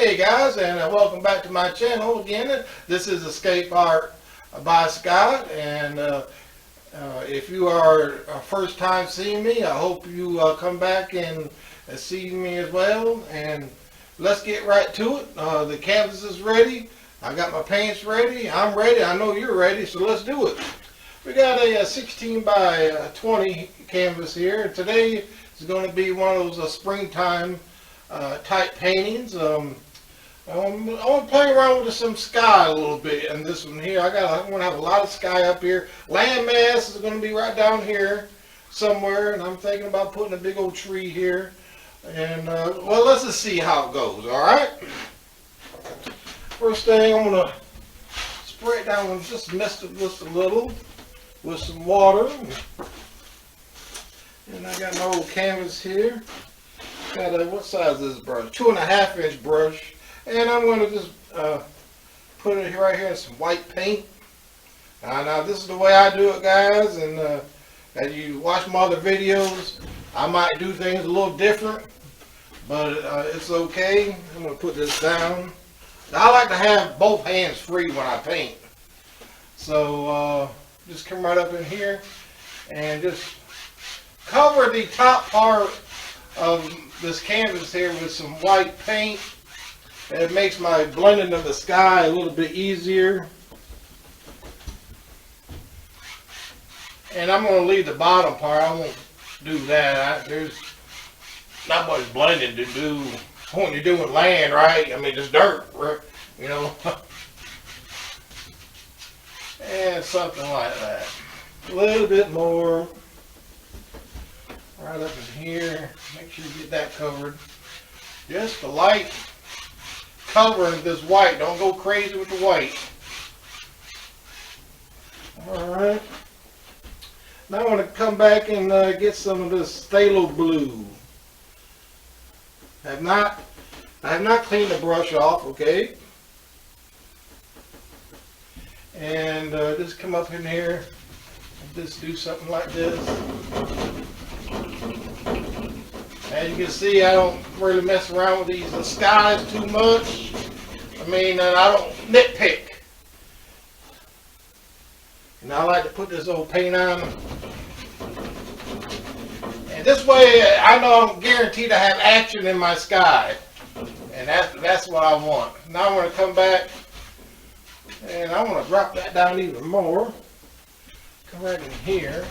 Hey guys, and welcome back to my channel again. This is Escape Art by Scott, and if you are first time seeing me, I hope you come back and see me as well. And let's get right to it. The canvas is ready. I got my paints ready. I'm ready. I know you're ready, so let's do it. We got a 16 by 20 canvas here. Today is going to be one of those springtime type paintings. I want to play around with some sky a little bit in this one here. I want to have a lot of sky up here. Landmass is going to be right down here somewhere, and I'm thinking about putting a big old tree here. And well, let's just see how it goes. All right. First thing, I'm going to spray it down and just mist it just a little with some water. And I got my old canvas here. Got a, what size is this brush? 2.5 inch brush. And I'm going to just put it right here in some white paint. Now this is the way I do it, guys. And as you watch my other videos, I might do things a little different, but it's okay. I'm going to put this down. I like to have both hands free when I paint. So just come right up in here and just cover the top part of this canvas here with some white paint. It makes my blending of the sky a little bit easier. And I'm going to leave the bottom part. I won't do that. There's not much blending to do when you're doing land, right? I mean, it's dirt, you know. And something like that. A little bit more. Right up in here. Make sure you get that covered. Just the light covering this white. Don't go crazy with the white. Alright. Now I want to come back and get some of this phthalo blue. I have not cleaned the brush off, okay? And just come up in here and just do something like this. As you can see, I don't really mess around with these skies too much. I mean, I don't nitpick. And I like to put this old paint on. And this way, I know I'm guaranteed to have action in my sky. And that's what I want. Now I want to come back and I want to drop that down even more. Come right in here.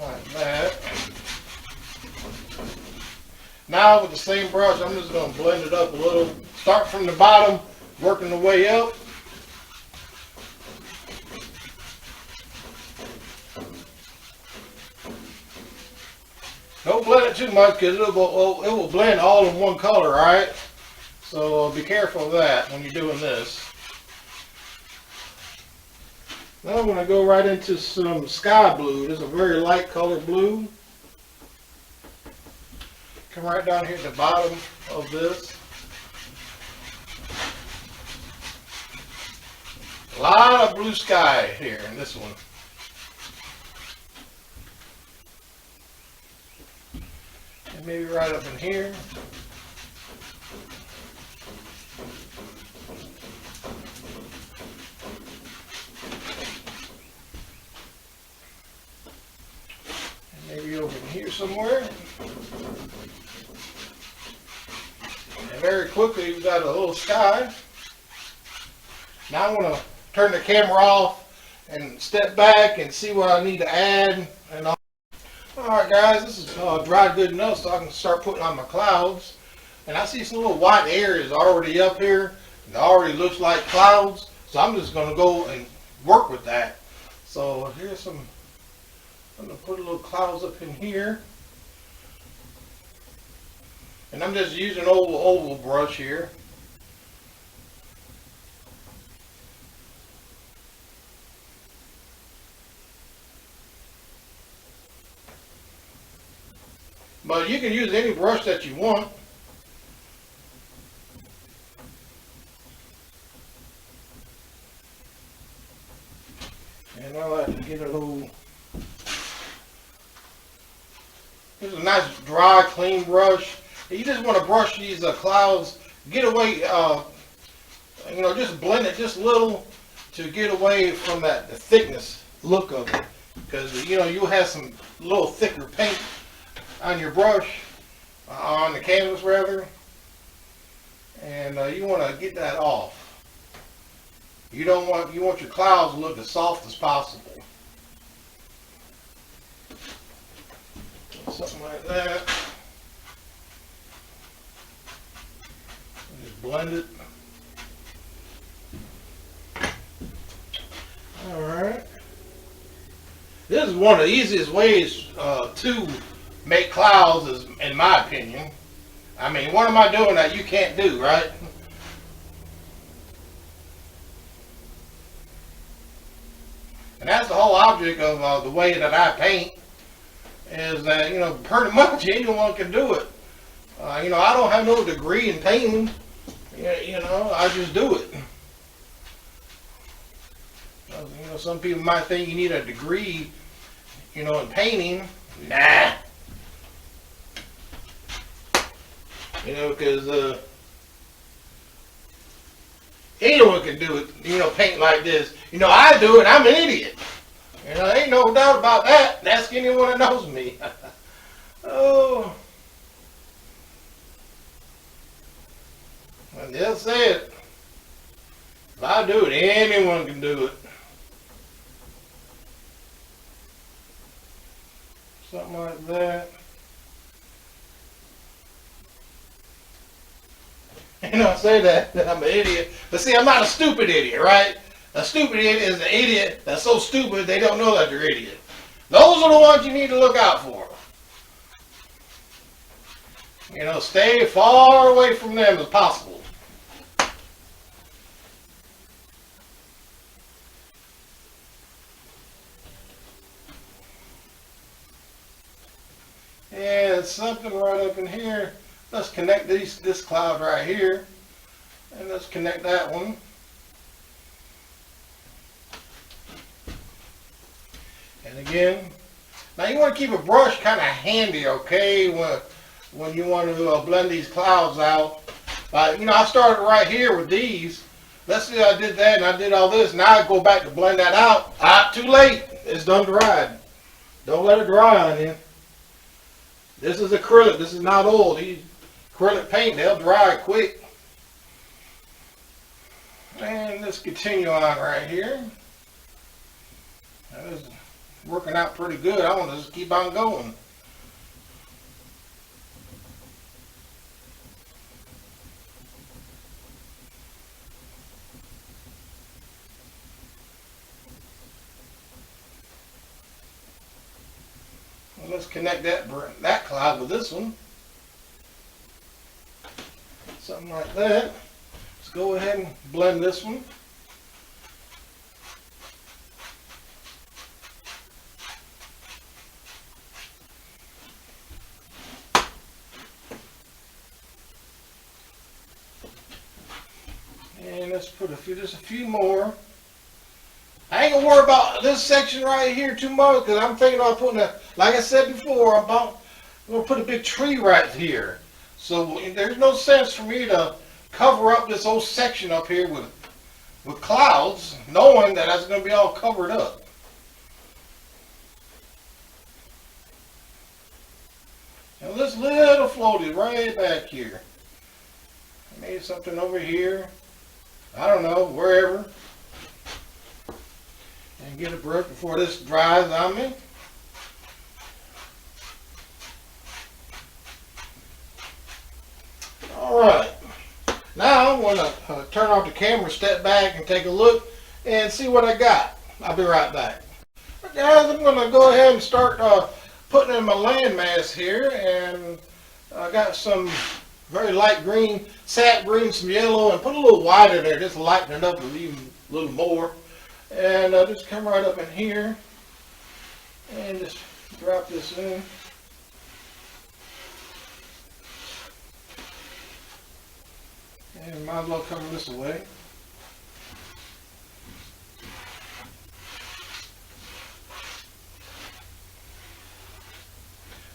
Like that. Now with the same brush, I'm just going to blend it up a little. Start from the bottom, working the way up. Don't blend it too much because it will blend all in one color, right? So be careful of that when you're doing this. Now I'm going to go right into some sky blue. This is a very light color blue. Come right down here at the bottom of this. A lot of blue sky here in this one. And maybe right up in here. Maybe over in here somewhere. And very quickly we've got a little sky. Now I want to turn the camera off and step back and see what I need to add. And alright guys, this is dried good enough so I can start putting on my clouds. And I see some little white areas already up here. It already looks like clouds. So I'm just going to go and work with that. So here's some. I'm going to put a little clouds up in here. And I'm just using an oval brush here. But you can use any brush that you want. And I like to get a little This is a nice dry, clean brush. And you just want to brush these clouds, get away, just blend it just a little to get away from the thickness look of it. Because, you'll have some little thicker paint on your brush, on the canvas rather. And you want to get that off. You want your clouds to look as soft as possible. Something like that. Just blend it. Alright. This is one of the easiest ways to make clouds, is, in my opinion. I mean, what am I doing that you can't do, right? And that's the whole object of the way that I paint, is that, pretty much anyone can do it. I don't have no degree in painting. I just do it. Some people might think you need a degree, in painting. Nah. Because anyone can do it, paint like this. I do it, I'm an idiot. Ain't no doubt about that. Ask anyone that knows me. Oh. And they'll say it. If I do it, anyone can do it. Something like that. I say that I'm an idiot. But see, I'm not a stupid idiot, right? A stupid idiot is an idiot that's so stupid they don't know that they're an idiot. Those are the ones you need to look out for. Stay far away from them as possible. And something right up in here. Let's connect this cloud right here. And let's connect that one. And again, now you want to keep a brush kind of handy, okay, when you want to blend these clouds out. I started right here with these. Let's say I did that and I did all this. Now I go back to blend that out. Too late. It's done dried. Don't let it dry on you. This is acrylic. This is not oil. These acrylic paint, they'll dry quick. And let's continue on right here. That is working out pretty good. I want to just keep on going. Well, let's connect that cloud with this one. Something like that. Let's go ahead and blend this one. And let's put just a few more. I ain't gonna worry about this section right here too much, because I'm thinking about putting like I said before, I'm gonna put a big tree right here. So there's no sense for me to cover up this whole section up here with clouds, knowing that that's gonna be all covered up. And this little floaty right back here. Maybe something over here. I don't know, wherever. And get a brush before this dries on me. Alright. Now I'm going to turn off the camera, step back and take a look and see what I got. I'll be right back. But guys, I'm going to go ahead and start putting in my landmass here. And I got some very light green, sap green, some yellow, and put a little white in there, just lighten it up even a little more. And I'll just come right up in here and just drop this in. And might as well cover this away.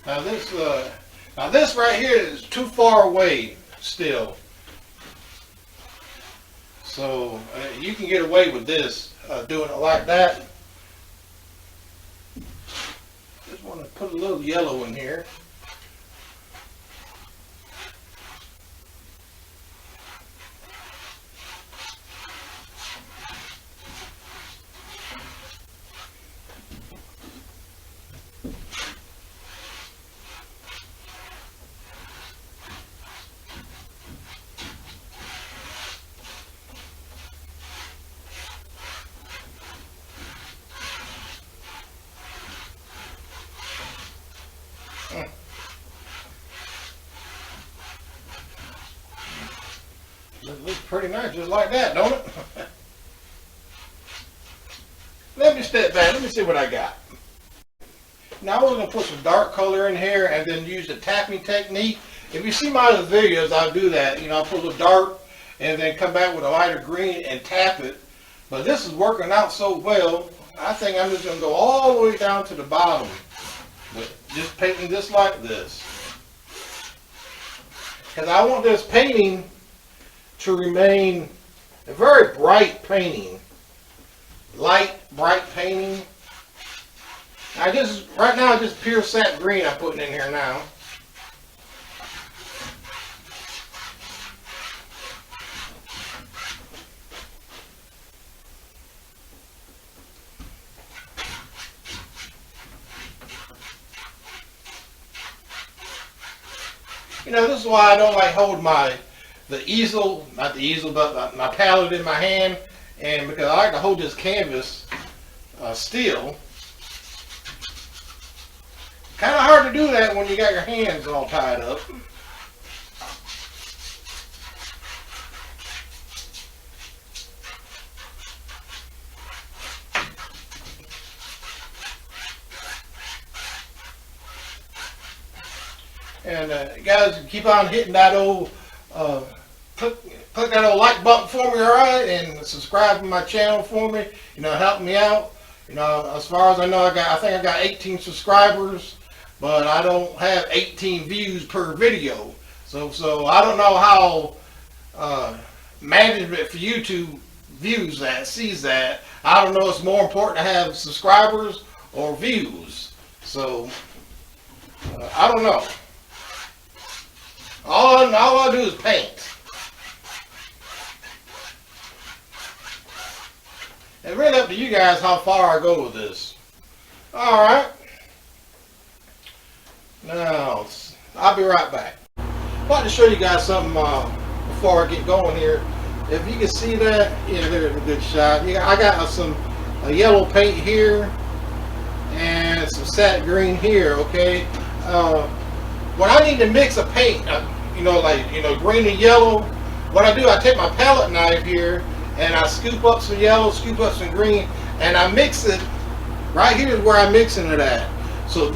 Now this right here is too far away still. So you can get away with this, doing it like that. Just want to put a little yellow in here. It looks pretty nice, just like that, don't it? Let me step back. Let me see what I got. Now I was going to put some dark color in here and then use the tapping technique. If you see my other videos, I'll do that. I'll put a little dark and then come back with a lighter green and tap it. But this is working out so well, I think I'm just going to go all the way down to the bottom. But just painting just like this. Because I want this painting to remain a very bright painting. Light, bright painting. Right now, just pure sap green I'm putting in here now. This is why I don't like hold the easel, not the easel, but my palette in my hand, and because I like to hold this canvas still. Kind of hard to do that when you got your hands all tied up. And guys, keep on hitting that old, click that old like button for me, all right? And subscribe to my channel for me. Help me out. As far as I know, I think I got 18 subscribers. But I don't have 18 views per video. So I don't know how management for YouTube sees that. I don't know if it's more important to have subscribers or views. So I don't know. All I do is paint. It's really up to you guys how far I go with this. Alright. Now, I'll be right back. I'd like to show you guys something before I get going here. If you can see that, yeah, there's a good shot. I got some yellow paint here and some sap green here, okay? When I need to mix a paint, green and yellow, what I do, I take my palette knife here and I scoop up some yellow, scoop up some green, and I mix it. Right here is where I'm mixing it at. So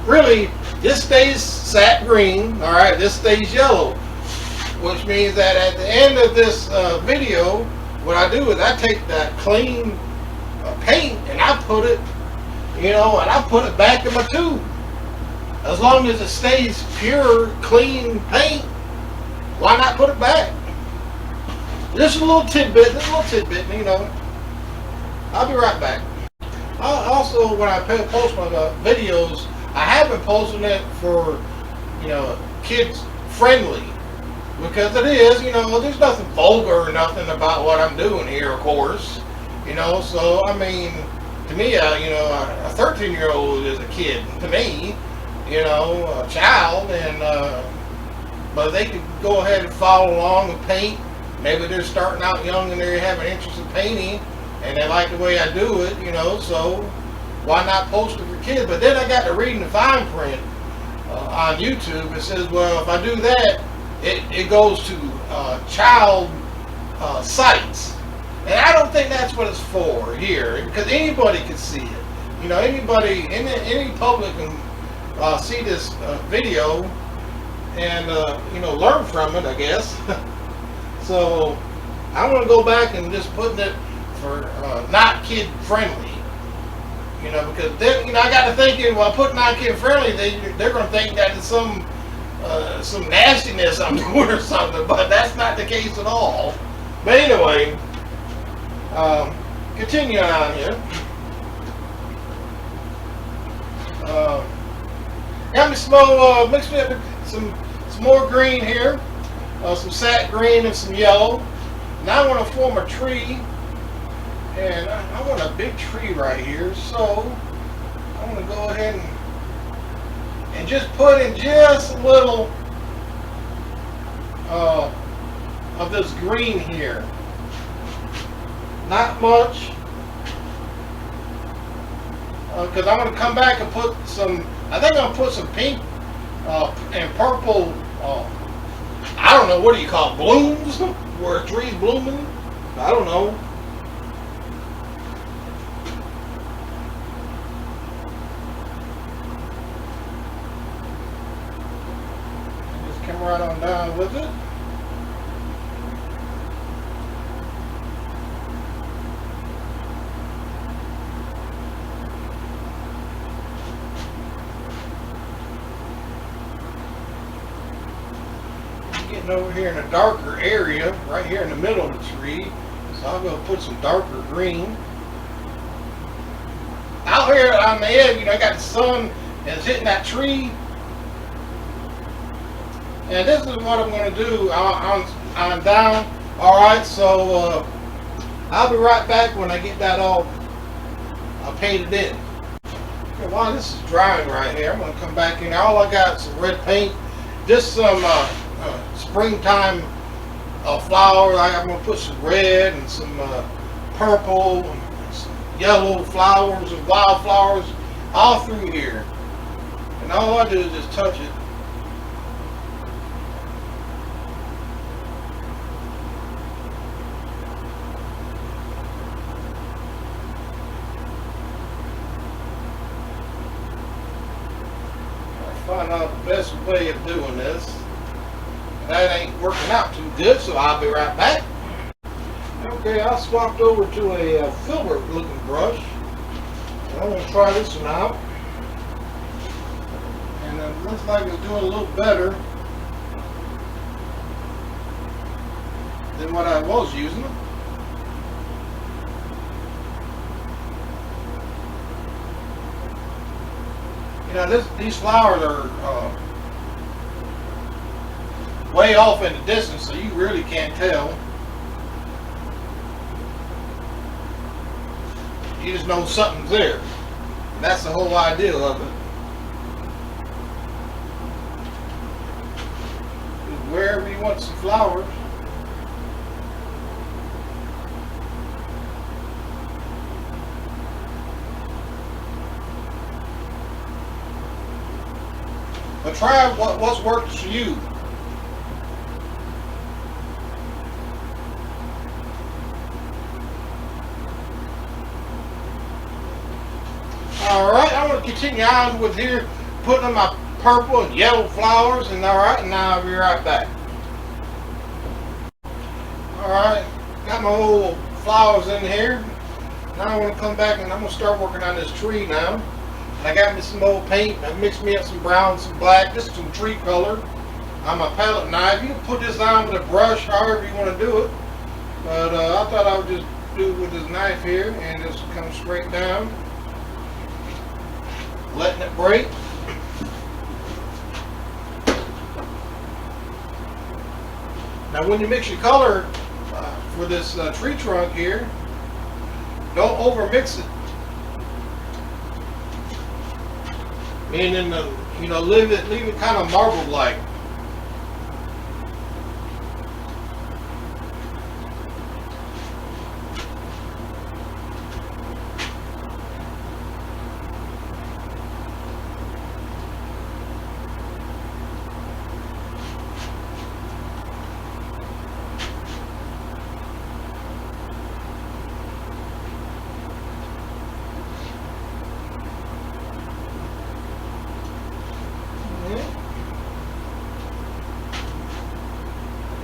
really, this stays sap green, all right, this stays yellow, which means that at the end of this video, what I do is I take that clean paint and I put it, and I put it back in my tube. As long as it stays pure, clean paint, why not put it back? Just a little tidbit, I'll be right back. Also, when I post my videos, I have been posting it for, kids friendly, because it is, there's nothing vulgar or nothing about what I'm doing here, of course, so, I mean, to me, a 13-year-old is a kid, to me, a child, and, but they could go ahead and follow along and paint. Maybe they're starting out young and they have an interest in painting, and they like the way I do it, so why not post it for kids? But then I got to reading the fine print on YouTube. It says, well, if I do that, it goes to child sites. And I don't think that's what it's for here, because anybody can see it. Anybody, any public can see this video and, learn from it, I guess. So I'm going to go back and just putting it for not kid friendly. You know, because then, you know, I got to thinking, well, put not kid friendly, they're going to think that it's some nastiness I'm doing or something, but that's not the case at all. But anyway, continue on here. Got me some more, mixed me up with some more green here, some sap green and some yellow. Now I want to form a tree, and I want a big tree right here, so I'm going to go ahead and just put in just a little of this green here. Not much, because I'm going to come back and put some, I think I'm going to put some pink and purple, I don't know, what do you call it, blooms? Where a tree's blooming? I don't know. Just come right on down with it. Getting over here in a darker area, right here in the middle of the tree, so I'm going to put some darker green. Out here on the edge, you know, I got the sun and it's hitting that tree, and this is what I'm going to do on down. Alright, so I'll be right back when I get that all painted in. Okay, while this is drying right here, I'm going to come back in. All I got is some red paint, just some springtime flowers. I'm going to put some red and some purple and some yellow flowers and wildflowers all through here. And all I do is just touch it. I'll find out the best way of doing this. That ain't working out too good, so I'll be right back. Okay, I swapped over to a filbert looking brush. I'm going to try this one out. And it looks like it's doing a little better than what I was using. You know, these flowers are way off in the distance, so you really can't tell. You just know something's there. And that's the whole idea of it. Wherever you want some flowers, but try what's worked for you. Alright, I'm going to continue on with here, putting in my purple and yellow flowers, and alright, now I'll be right back. Alright, got my old flowers in here. Now I'm going to come back and I'm going to start working on this tree now. And I got me some old paint, I mixed me up some brown, some black, just some tree color on my palette knife. You can put this on with a brush, however you want to do it. But I thought I would just do it with this knife here and just come straight down. Letting it break. Now when you mix your color for this tree trunk here, don't over mix it. Meaning, you know, leave it kind of marbled like.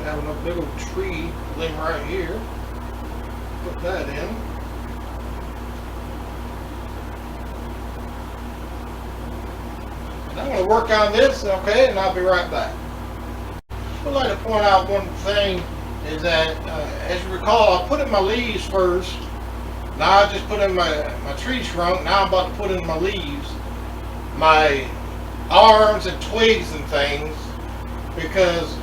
Having a big old tree limb right here. Put that in. I'm going to work on this, okay, and I'll be right back. I'd like to point out one thing is that, as you recall, I put in my leaves first. Now I just put in my tree trunk. Now I'm about to put in my leaves, my arms and twigs and things, because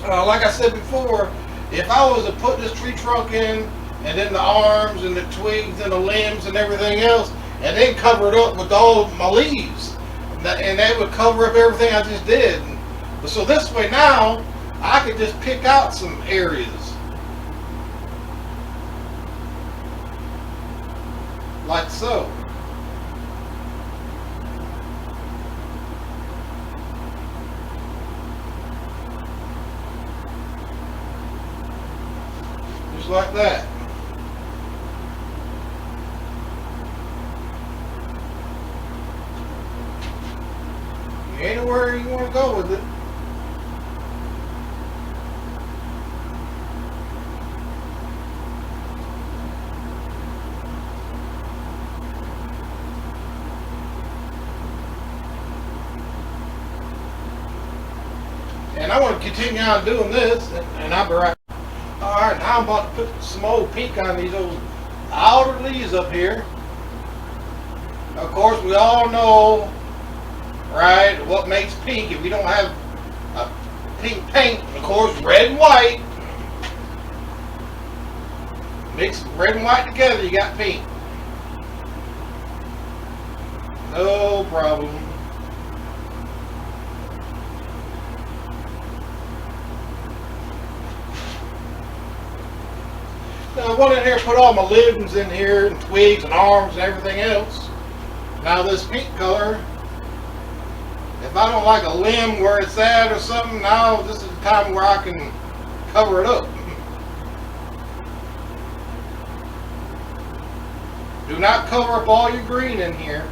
like I said before, if I was to put this tree trunk in and then the arms and the twigs and the limbs and everything else and then cover it up with all my leaves, and that would cover up everything I just did. So this way now I could just pick out some areas like so. Just like that. Anywhere you want to go with it. And I want to continue on doing this, and I'll be right. Alright, now I'm about to put some old pink on these old outer leaves up here. Of course, we all know, right, what makes pink. If you don't have a pink paint, of course, red and white. Mix red and white together, you got pink. No problem. Now I went in here and put all my limbs in here, and twigs and arms and everything else. Now this pink color, if I don't like a limb where it's at or something, now this is the time where I can cover it up. Do not cover up all your green in here.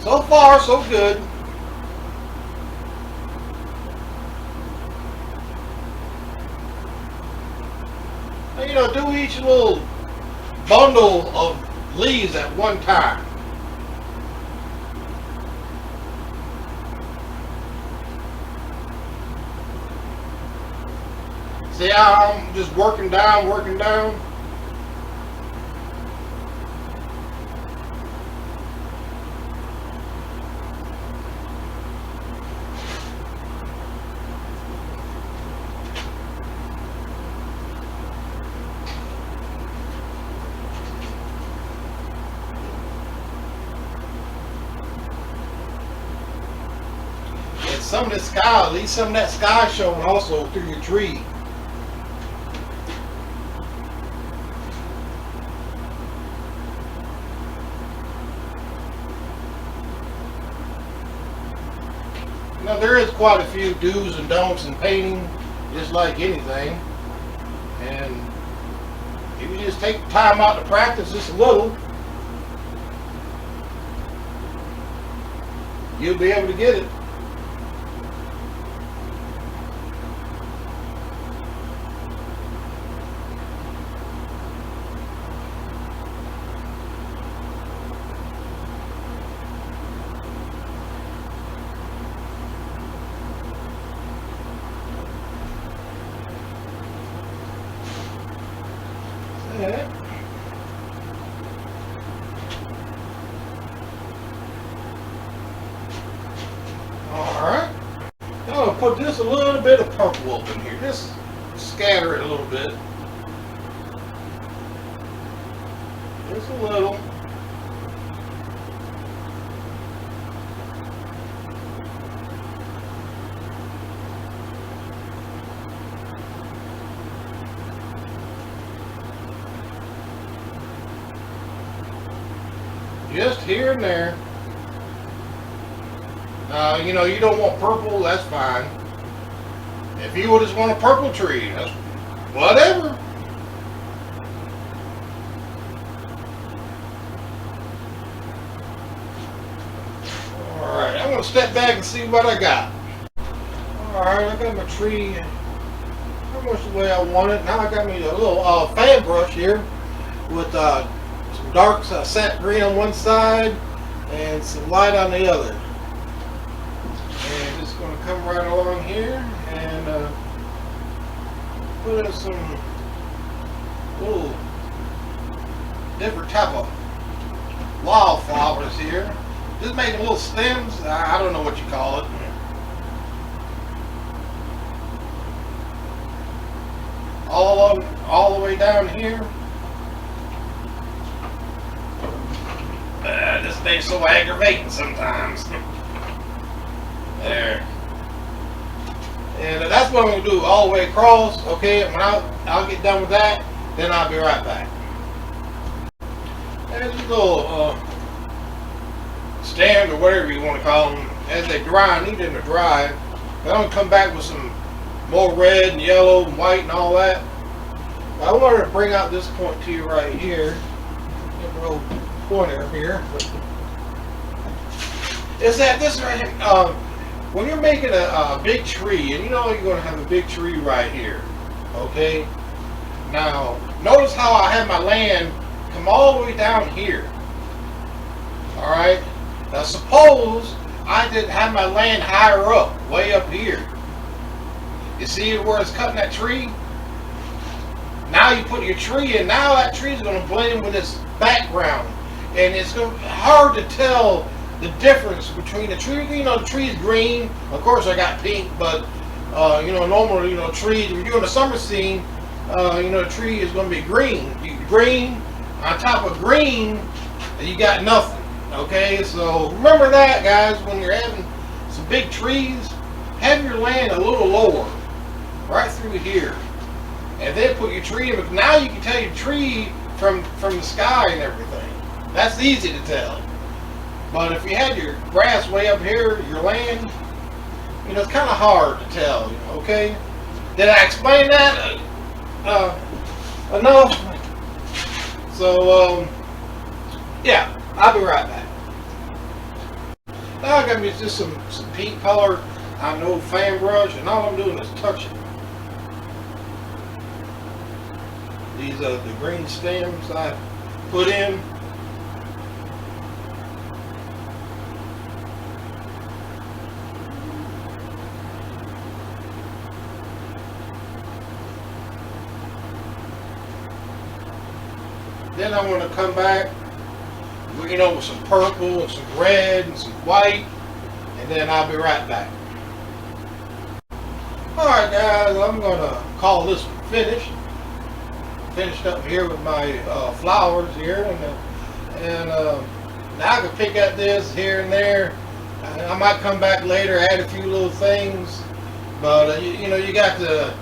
So far, so good. Now, you know, do each little bundle of leaves at one time. See how I'm just working down, working down? Some of the sky, at least some of that sky showing also through your tree. Now there is quite a few do's and don'ts in painting, just like anything. And if you just take time out to practice just a little, you'll be able to get it. Alright. I'm going to put just a little bit of purple up in here. Just scatter it a little bit. Just a little. Just here and there. You know, you don't want purple, that's fine. If you would just want a purple tree, that's whatever. gonna step back and see what I got. Alright, I got my tree pretty much the way I want it. Now I got me a little fan brush here with some dark sap green on one side and some light on the other. And just gonna come right along here and put in some little different type of wildflowers here. Just making little stems. I don't know what you call it. All the way down here. This thing's so aggravating sometimes. There. And that's what I'm going to do all the way across. Okay, when I'll get done with that, then I'll be right back. And these little stands or whatever you want to call them, as they dry, I need them to dry. I'm going to come back with some more red and yellow and white and all that. I wanted to bring out this point to you right here. Get a little pointer here. Is that this right here? When you're making a big tree, and you know you're going to have a big tree right here, okay? Now, notice how I have my land come all the way down here. All right. Now, suppose I did have my land higher up, way up here. You see where it's cutting that tree? Now you put your tree in. Now that tree is going to blend with this background, and it's going to be hard to tell the difference between the tree. You know, the tree is green. Of course, I got pink, but you know, normally, you know, trees. When you're doing a summer scene, you know, the tree is going to be green. Green on top of green, you got nothing. Okay, so remember that, guys. When you're having some big trees, have your land a little lower, right through here, and then put your tree in. But now you can tell your tree from the sky and everything. That's easy to tell. But if you had your grass way up here, your land, you know, it's kind of hard to tell. Okay, did I explain that enough? So yeah, I'll be right back. Now I got me just some pink color on an old fan brush, and all I'm doing is touching these the green stems I put in. Then I want to come back, you know, with some purple and some red and some white, and then I'll be right back. Alright guys, I'm going to call this one finished. Finished up here with my flowers here, and now I can pick at this here and there. I might come back later, add a few little things, but you know, you got the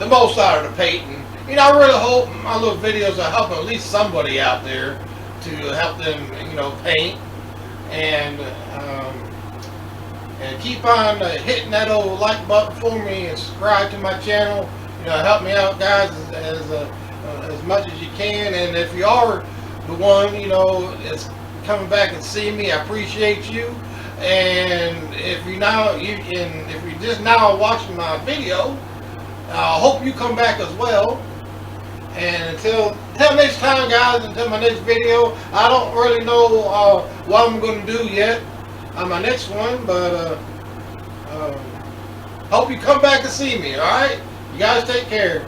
most out of the painting. You know, I really hope my little videos are helping at least somebody out there to help them, you know, paint, and keep on hitting that old like button for me and subscribe to my channel. You know, help me out, guys, as much as you can. And if you are the one, you know, that's coming back and seeing me, I appreciate you. And if you just now watching my video, I hope you come back as well. And until next time, guys, until my next video, I don't really know what I'm going to do yet on my next one, but hope you come back and see me, alright? You guys take care.